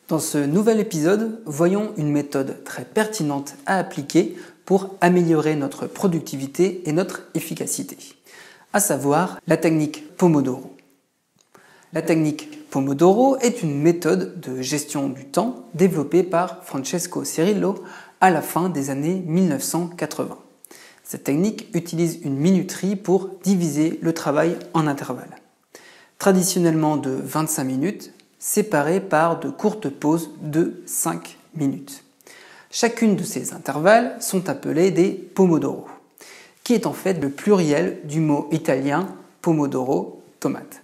Dans ce nouvel épisode, voyons une méthode très pertinente à appliquer pour améliorer notre productivité et notre efficacité, à savoir la technique Pomodoro. La technique Pomodoro est une méthode de gestion du temps développée par Francesco Cirillo à la fin des années 1980. Cette technique utilise une minuterie pour diviser le travail en intervalles, traditionnellement de 25 minutes, séparées par de courtes pauses de 5 minutes. Chacune de ces intervalles sont appelés des pomodoro, qui est en fait le pluriel du mot italien pomodoro, tomate.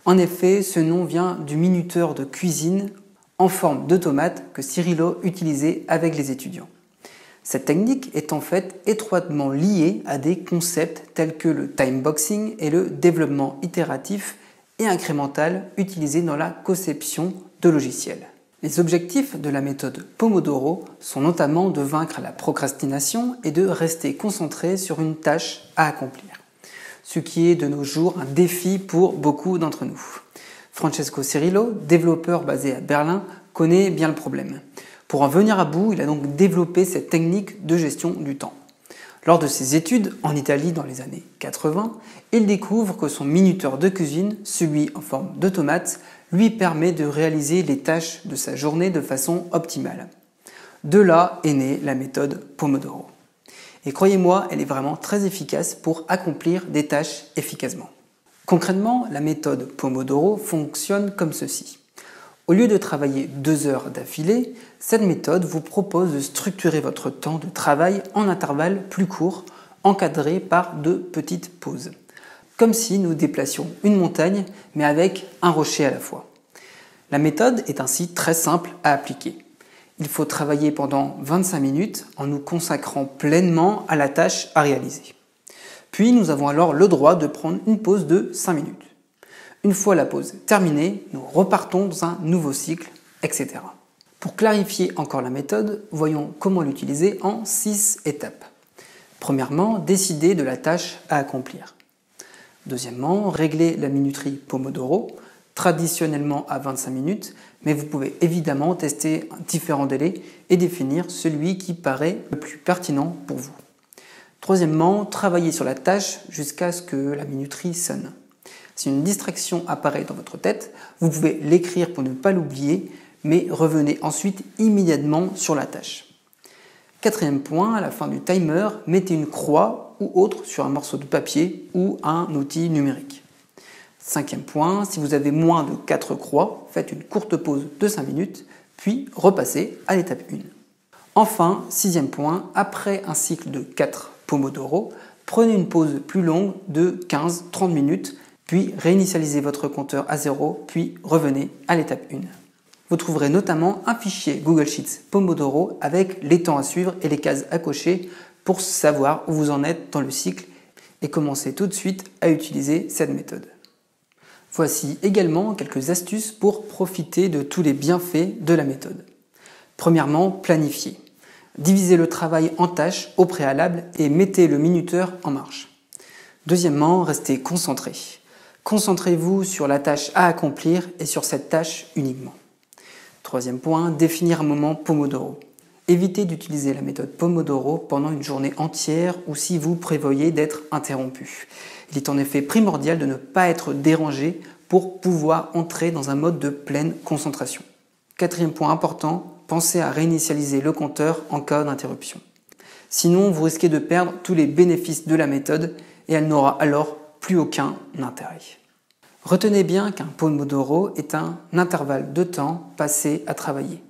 En effet, ce nom vient du minuteur de cuisine en forme de tomate que Cirillo utilisait avec les étudiants. Cette technique est en fait étroitement liée à des concepts tels que le timeboxing et le développement itératif et incrémental utilisé dans la conception de logiciels. Les objectifs de la méthode Pomodoro sont notamment de vaincre la procrastination et de rester concentré sur une tâche à accomplir, ce qui est de nos jours un défi pour beaucoup d'entre nous. Francesco Cirillo, développeur basé à Berlin, connaît bien le problème. Pour en venir à bout, il a donc développé cette technique de gestion du temps. Lors de ses études en Italie dans les années 80, il découvre que son minuteur de cuisine, celui en forme de tomate, lui permet de réaliser les tâches de sa journée de façon optimale. De là est née la méthode Pomodoro. Et croyez-moi, elle est vraiment très efficace pour accomplir des tâches efficacement. Concrètement, la méthode Pomodoro fonctionne comme ceci. Au lieu de travailler 2 heures d'affilée, cette méthode vous propose de structurer votre temps de travail en intervalles plus courts, encadrés par de petites pauses. Comme si nous déplacions une montagne, mais avec un rocher à la fois. La méthode est ainsi très simple à appliquer. Il faut travailler pendant 25 minutes en nous consacrant pleinement à la tâche à réaliser. Puis nous avons alors le droit de prendre une pause de 5 minutes. Une fois la pause terminée, nous repartons dans un nouveau cycle, etc. Pour clarifier encore la méthode, voyons comment l'utiliser en 6 étapes. Premièrement, décider de la tâche à accomplir. Deuxièmement, régler la minuterie Pomodoro, traditionnellement à 25 minutes, mais vous pouvez évidemment tester différents délais et définir celui qui paraît le plus pertinent pour vous. Troisièmement, travailler sur la tâche jusqu'à ce que la minuterie sonne. Si une distraction apparaît dans votre tête, vous pouvez l'écrire pour ne pas l'oublier, mais revenez ensuite immédiatement sur la tâche. Quatrième point, à la fin du timer, mettez une croix ou autre sur un morceau de papier ou un outil numérique. Cinquième point, si vous avez moins de 4 croix, faites une courte pause de 5 minutes, puis repassez à l'étape 1. Enfin, sixième point, après un cycle de 4 Pomodoro, prenez une pause plus longue de 15-30 minutes, puis réinitialisez votre compteur à 0, puis revenez à l'étape 1. Vous trouverez notamment un fichier Google Sheets Pomodoro avec les temps à suivre et les cases à cocher pour savoir où vous en êtes dans le cycle et commencer tout de suite à utiliser cette méthode. Voici également quelques astuces pour profiter de tous les bienfaits de la méthode. Premièrement, planifiez. Divisez le travail en tâches au préalable et mettez le minuteur en marche. Deuxièmement, restez concentré. Concentrez-vous sur la tâche à accomplir et sur cette tâche uniquement. Troisième point, définir un moment Pomodoro. Évitez d'utiliser la méthode Pomodoro pendant une journée entière ou si vous prévoyez d'être interrompu. Il est en effet primordial de ne pas être dérangé pour pouvoir entrer dans un mode de pleine concentration. Quatrième point important, pensez à réinitialiser le compteur en cas d'interruption. Sinon, vous risquez de perdre tous les bénéfices de la méthode et elle n'aura alors plus aucun intérêt. Retenez bien qu'un Pomodoro est un intervalle de temps passé à travailler.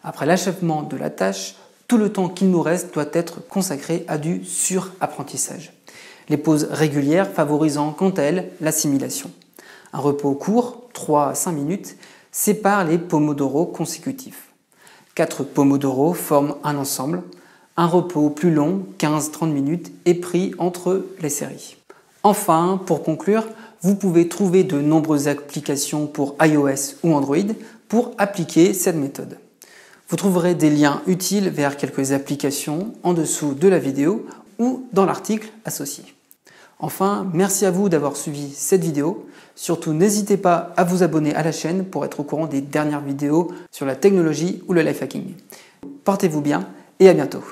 Après l'achèvement de la tâche, tout le temps qu'il nous reste doit être consacré à du surapprentissage. Les pauses régulières favorisant quant à elles l'assimilation. Un repos court, 3 à 5 minutes, sépare les Pomodoro consécutifs. 4 Pomodoro forment un ensemble. Un repos plus long, 15-30 minutes, est pris entre les séries. Enfin, pour conclure, vous pouvez trouver de nombreuses applications pour iOS ou Android pour appliquer cette méthode. Vous trouverez des liens utiles vers quelques applications en dessous de la vidéo ou dans l'article associé. Enfin, merci à vous d'avoir suivi cette vidéo. Surtout, n'hésitez pas à vous abonner à la chaîne pour être au courant des dernières vidéos sur la technologie ou le life hacking. Portez-vous bien et à bientôt.